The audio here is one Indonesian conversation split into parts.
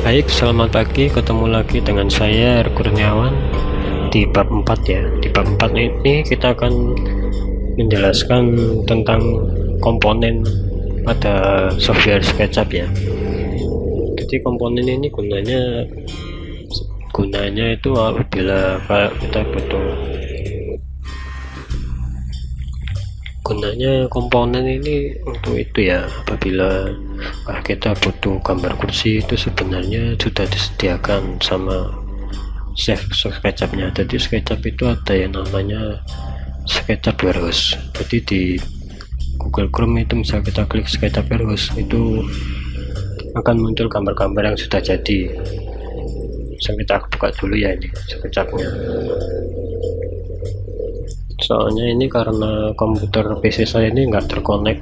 Baik, selamat pagi. Ketemu lagi dengan saya Kurniawan di bab 4 ya. Di bab 4 ini kita akan menjelaskan tentang komponen pada software SketchUp ya. Jadi komponen ini gunanya itu apabila kita butuh komponen ini untuk itu ya, apabila kita butuh gambar kursi itu sebenarnya sudah disediakan sama SketchUp-nya. Jadi SketchUp itu ada yang namanya SketchUp Warehouse. Jadi di Google Chrome itu misal kita klik SketchUp Warehouse, itu akan muncul gambar-gambar yang sudah jadi. Kita buka dulu ya ini SketchUp-nya. Soalnya ini karena komputer PC saya ini nggak terkonek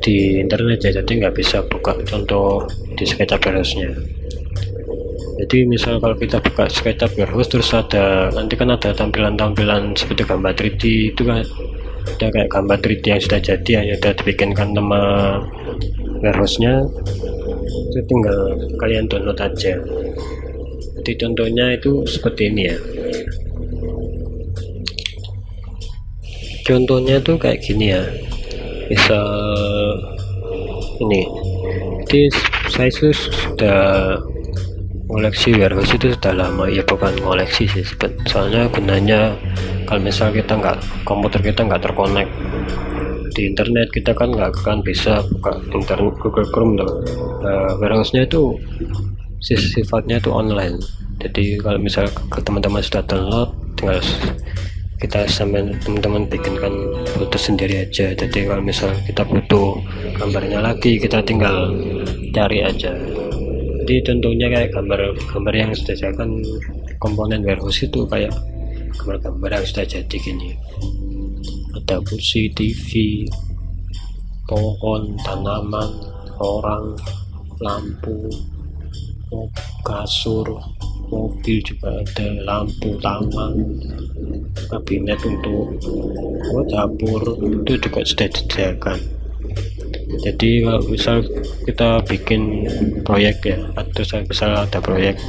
di internet ya, jadi nggak bisa buka contoh di SketchUp Warehouse-nya. Jadi misal kalau kita buka SketchUp Warehouse, terus nanti kan ada tampilan-tampilan seperti gambar 3D itu kan, ada kayak gambar 3D yang sudah jadi yang sudah dibikinkan sama warehouse-nya, itu tinggal kalian download aja. Jadi contohnya itu seperti ini ya. Contohnya tuh kayak gini ya, misal ini. Jadi saya sudah koleksi warehouse itu sudah lama ya, bukan koleksi sih, soalnya gunanya kalau misal komputer kita nggak terkonek di internet, kita kan nggak akan bisa buka internet Google Chrome loh. Warehouse-nya itu sifatnya itu online, jadi kalau misal teman-teman sudah download, tinggal kita sama teman-teman bikinkan foto sendiri aja. Jadi kalau misal kita butuh gambarnya lagi, kita tinggal cari aja. Jadi contohnya kayak gambar yang sudah saya kan komponen warehouse itu kayak gambar-gambar yang sudah jadi gini. Ada kursi, TV, pohon, tanaman, orang, lampu, kasur, mobil juga ada, lampu taman, kabinet untuk dapur itu juga sudah disediakan. Jadi kalau misal kita bikin proyek ya, atau misal ada proyek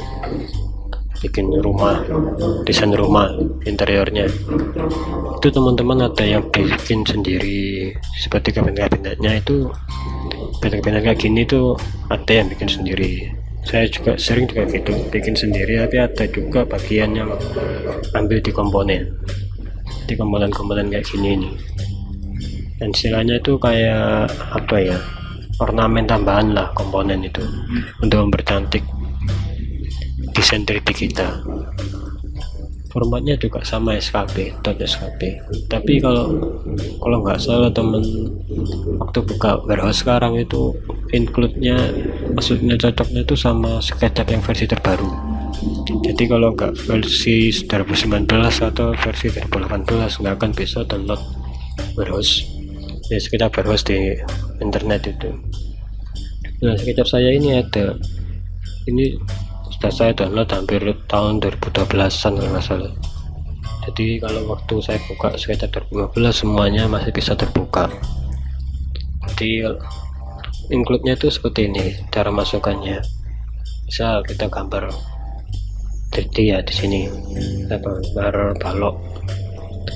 bikin rumah, desain rumah interiornya, itu teman-teman ada yang bikin sendiri seperti kabinet-kabinetnya itu, kabinet kayak gini tuh ada yang bikin sendiri. Saya juga sering gitu bikin sendiri, tapi ada juga bagian yang ambil di komponen. Di komponen-komponen kayak gini nih, dan istilahnya itu kayak apa ya, ornamen tambahan lah komponen itu untuk mempercantik desain 3D kita. Formatnya juga sama SKP, tapi kalau nggak salah temen waktu buka warehouse sekarang itu include-nya, maksudnya cocoknya itu sama SketchUp yang versi terbaru. Jadi kalau nggak versi 2019 atau versi 2018 nggak akan bisa download warehouse ya, SketchUp warehouse di internet itu. Nah, SketchUp saya ini ada, ini sudah saya download hampir tahun 2012an kalau nggak salah. Jadi kalau waktu saya buka SketchUp 2012 semuanya masih bisa terbuka. Jadi include-nya itu seperti ini cara masukkannya. Bisa kita gambar 3D ya, di sini kita gambar balok,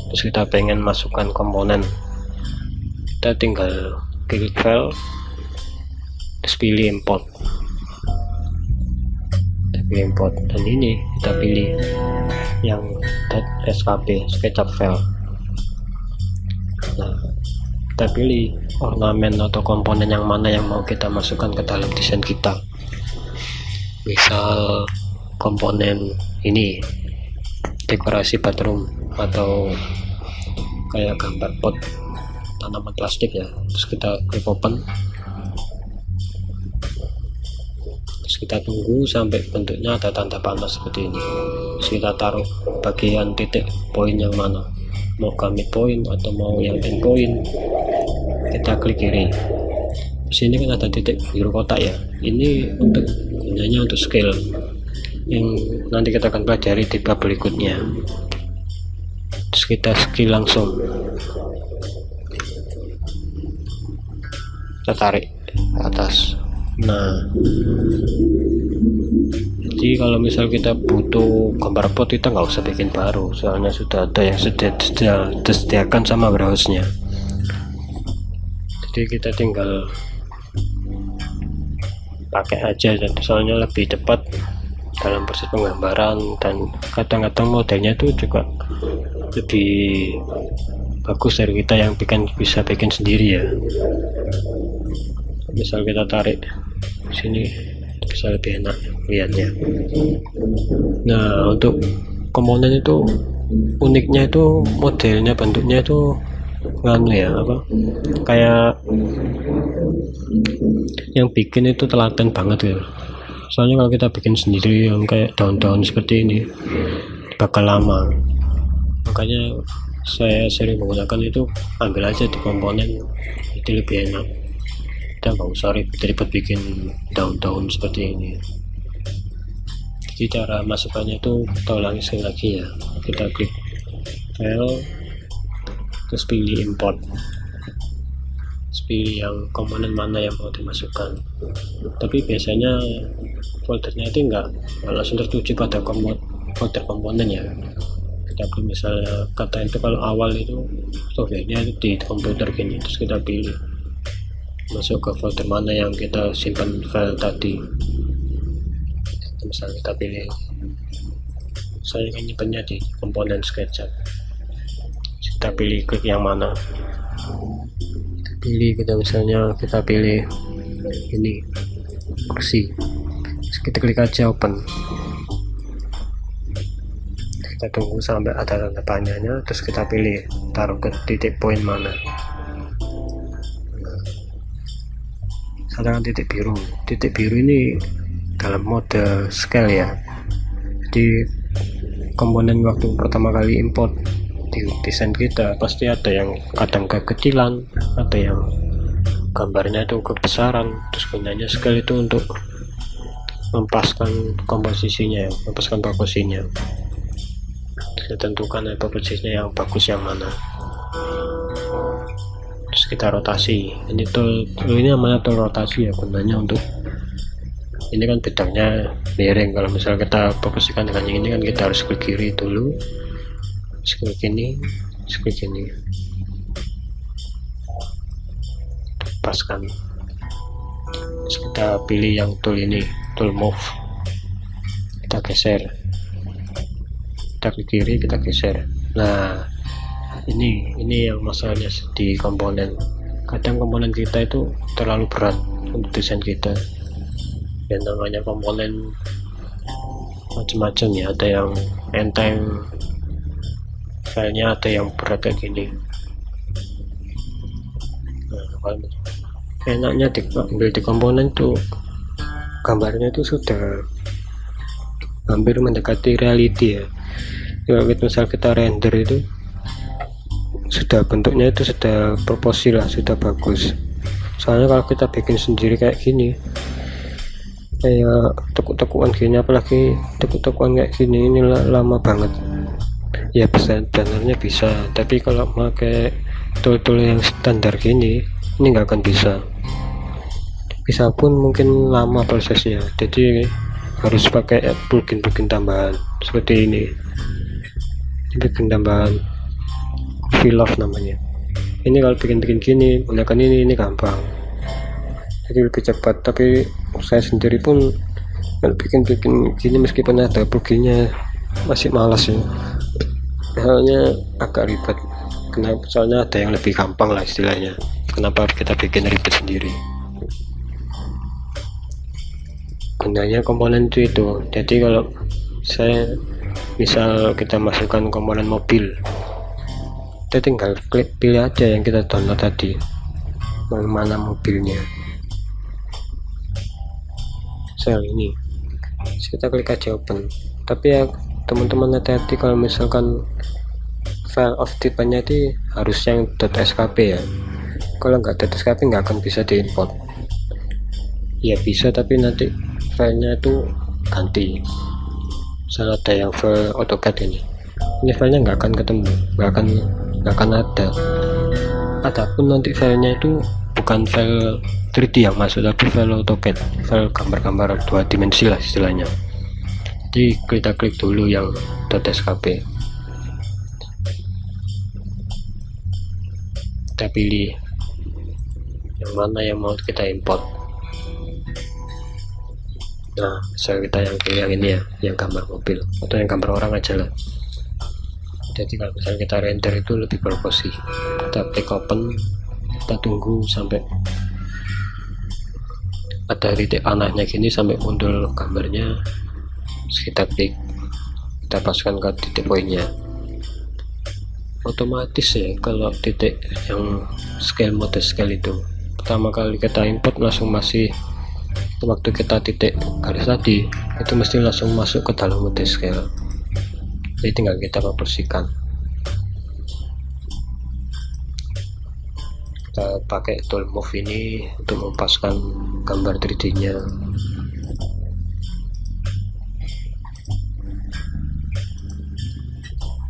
terus kita pengen masukkan komponen, kita tinggal klik file, terus pilih import, dan ini kita pilih yang .skp, SketchUp file. Nah, kita pilih ornamen atau komponen yang mana yang mau kita masukkan ke dalam desain kita. Misal komponen ini dekorasi bathroom atau kayak gambar pot tanaman plastik ya, terus kita klik open, terus kita tunggu sampai bentuknya ada tanda panah seperti ini. Terus kita taruh bagian titik poin yang mana, mau commit point atau mau yang end point, kita klik kiri. Sini kan ada titik biru kotak ya, ini gunanya untuk scale yang nanti kita akan pelajari di bab berikutnya. Terus kita scale langsung, kita tarik ke atas. Nah, Jadi kalau misal kita butuh gambar pot, kita nggak usah bikin baru, soalnya sudah ada yang disediakan sama browse-nya. Jadi kita tinggal pakai aja, dan soalnya lebih cepat dalam proses penggambaran, dan kadang-kadang modelnya itu juga lebih bagus dari kita yang bisa bikin sendiri ya. Misal kita tarik sini bisa lebih enak lihatnya. Nah, untuk komponen itu uniknya itu modelnya, bentuknya itu nganu ya, apa kayak yang bikin itu telaten banget ya. Soalnya kalau kita bikin sendiri yang kayak daun-daun seperti ini bakal lama, makanya saya sering menggunakan itu ambil aja di komponen, itu lebih enak. Kita nggak usah ribet bikin daun-daun seperti ini. Jadi cara masukkannya itu kita ulangi sekali lagi ya, kita klik file, terus pilih import, terus pilih yang komponen mana yang mau dimasukkan. Tapi biasanya foldernya itu nggak langsung tertuju pada folder komponen ya. Kita pilih misalnya kata itu kalau awal itu softwarenya itu di komputer gini, terus kita pilih masuk ke folder mana yang kita simpan file tadi. Misalnya kita pilih, saya kan nyimpannya di komponen SketchUp, kita pilih klik yang mana, kita pilih ini kursi, kita klik aja open, kita tunggu sampai ada tanda tanyanya, terus kita pilih taruh ke titik poin mana. Katakan titik biru ini dalam mode scale ya. Jadi komponen waktu pertama kali import di desain kita pasti ada yang kadang kekecilan, ada yang gambarnya itu kebesaran. Terus gunanya scale itu untuk mempaskan komposisinya, mempaskan proporsinya. Kita tentukan proporsinya yang bagus yang mana. Terus kita rotasi. Ini tool ini namanya tool rotasi ya, gunanya untuk ini kan bidangnya miring. Kalau misal kita fokuskan dengan yang ini kan kita harus klik kiri dulu, klik ini, paskan. Terus kita pilih yang tool ini, tool move, kita geser, kita klik kiri, kita geser. Nah, ini yang masalahnya di komponen. Kadang komponen kita itu terlalu berat untuk desain kita. Dan namanya komponen macam-macam ya, ada yang enteng filenya, ada yang berat kayak gini. Nah, enaknya diambil di komponen itu gambarnya itu sudah hampir mendekati reality ya. Kalau misal kita render itu sudah bentuknya itu sudah proporsi lah, sudah bagus. Soalnya kalau kita bikin sendiri kayak gini, kayak tekuk-tekuan gini, apalagi tekuk-tekuan kayak gini, ini lama banget ya. Sebenarnya bisa, tapi kalau pakai tool-tool yang standar gini, ini nggak akan bisa pun mungkin lama prosesnya. Jadi harus pakai plugin tambahan seperti ini, plugin tambahan Vlove namanya. Ini kalau bikin gini gunakan ini gampang, jadi lebih cepat. Tapi saya sendiri pun kalau bikin gini meskipun ada pluginnya masih malas ya, soalnya agak ribet. Kenapa? Soalnya ada yang lebih gampang lah istilahnya, kenapa kita bikin ribet sendiri. Gunanya komponen itu. Jadi kalau saya misal kita masukkan komponen mobil, kita tinggal klik pilih aja yang kita download tadi, mana mobilnya, sel ini, terus kita klik aja open. Tapi ya teman-teman hati-hati kalau misalkan file of type-nya itu harus yang .skp ya. Kalau nggak .skp nggak akan bisa diimport. Ya bisa, tapi nanti filenya itu ganti. Misalnya ada yang file AutoCAD ini filenya nggak akan ketemu, nggak akan ada. Adapun nanti filenya itu bukan file 3D yang masuk, tapi file AutoCAD, file gambar-gambar 2 dimensi lah istilahnya. Jadi kita klik dulu yang .skp, kita pilih yang mana yang mau kita import. Nah, misal kita yang pilih yang ini ya, yang gambar mobil atau yang gambar orang aja lah. Jadi kalau misalnya kita render itu lebih berproporsi. Kita klik open, kita tunggu sampai ada titik panahnya gini sampai muncul gambarnya. Terus kita klik, kita paskan ke titik poinnya. Otomatis ya kalau titik yang scale mode scale itu pertama kali kita import langsung masih waktu kita titik garis tadi itu mesti langsung masuk ke dalam mode scale. Jadi tinggal kita proporsikan. Kita pakai tool move ini untuk mempaskan gambar 3D nya.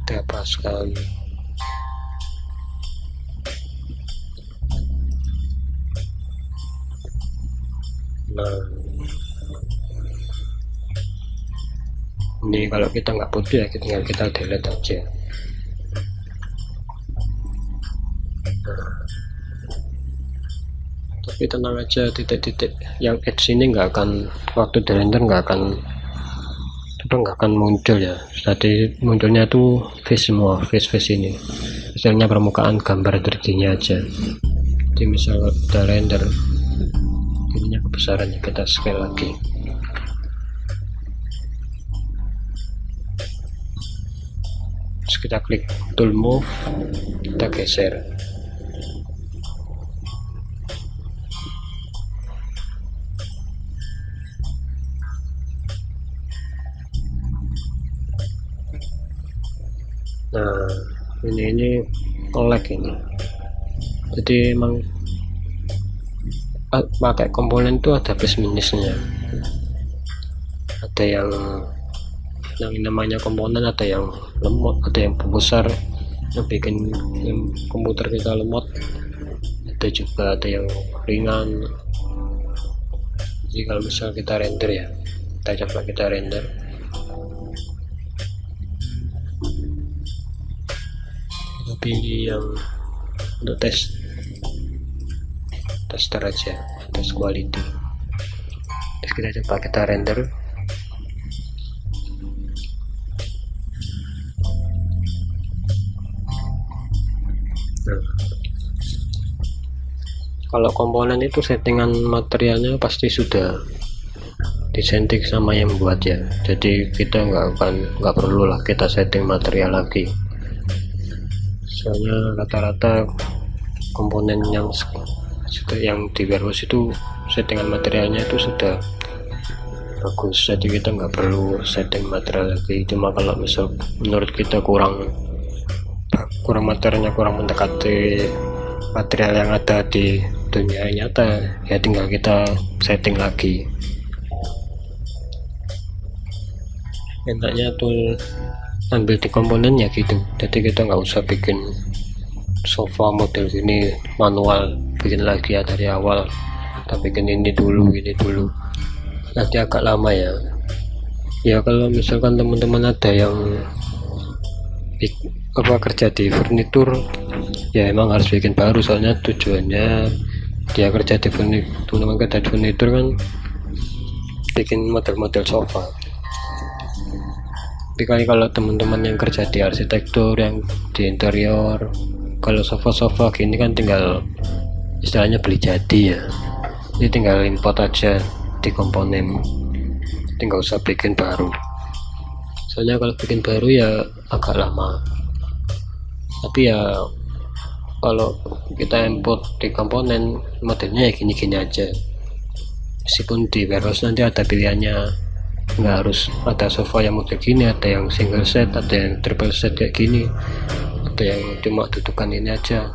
Kita paskan. Nah, ini kalau kita nggak butuh ya tinggal kita delete aja. Nah, tapi tenang aja, titik-titik yang edge ini nggak akan, waktu di render nggak akan muncul ya. Tadi munculnya tuh face semua, face ini misalnya permukaan gambar 3D nya aja. Jadi misal kita render ininya kebesarannya, kita scale lagi. Terus kita klik tool move, kita geser. Nah, ini lag ini. Jadi emang pakai komponen itu ada plus minusnya. Ada yang namanya komponen, ada yang lemot, ada yang besar yang bikin komputer kita lemot, ada juga ada yang ringan. Jadi kalau misal kita render ya, kita coba kita render. Kita pilih yang untuk tester aja, test quality. Terus kita coba kita render. Nah, kalau komponen itu settingan materialnya pasti sudah disetting sama yang buat ya, jadi kita nggak perlu lah kita setting material lagi. Soalnya rata-rata komponen yang di warehouse itu settingan materialnya itu sudah bagus, jadi kita nggak perlu setting material lagi. Cuma kalau misal menurut kita kurang materialnya, kurang mendekati material yang ada di dunia nyata, ya tinggal kita setting lagi. Enaknya tuh ambil di komponennya gitu, jadi kita nggak usah bikin sofa model ini manual, bikin lagi ya dari awal, kita bikin ini dulu nanti agak lama ya. Ya kalau misalkan teman-teman ada yang kerja di furnitur ya emang harus bikin baru, soalnya tujuannya dia kerja di furnitur kan bikin model-model sofa. Tapi kalau teman-teman yang kerja di arsitektur, yang di interior, kalau sofa-sofa gini kan tinggal istilahnya beli jadi ya, jadi tinggal import aja di komponen, tinggal usah bikin baru. Soalnya kalau bikin baru ya agak lama. Tapi ya kalau kita import di komponen modelnya ya gini-gini aja. Meskipun di warehouse nanti ada pilihannya, nggak harus ada sofa yang model gini, ada yang single set, ada yang triple set kayak gini, ada yang cuma dudukan ini aja,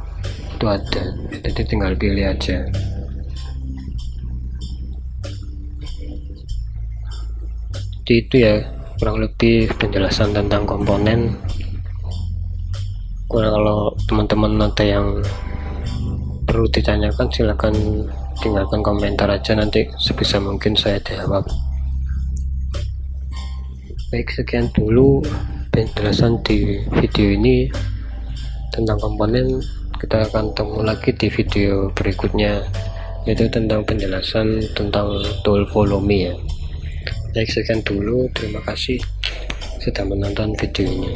itu ada. Jadi tinggal pilih aja. Jadi itu ya kurang lebih penjelasan tentang komponen. Kalau teman-teman ada yang perlu ditanyakan silahkan tinggalkan komentar aja, nanti sebisa mungkin saya jawab. Baik, sekian dulu penjelasan di video ini tentang komponen. Kita akan ketemu lagi di video berikutnya, yaitu tentang penjelasan tentang tool follow me ya. Baik, sekian dulu, terima kasih sudah menonton video ini.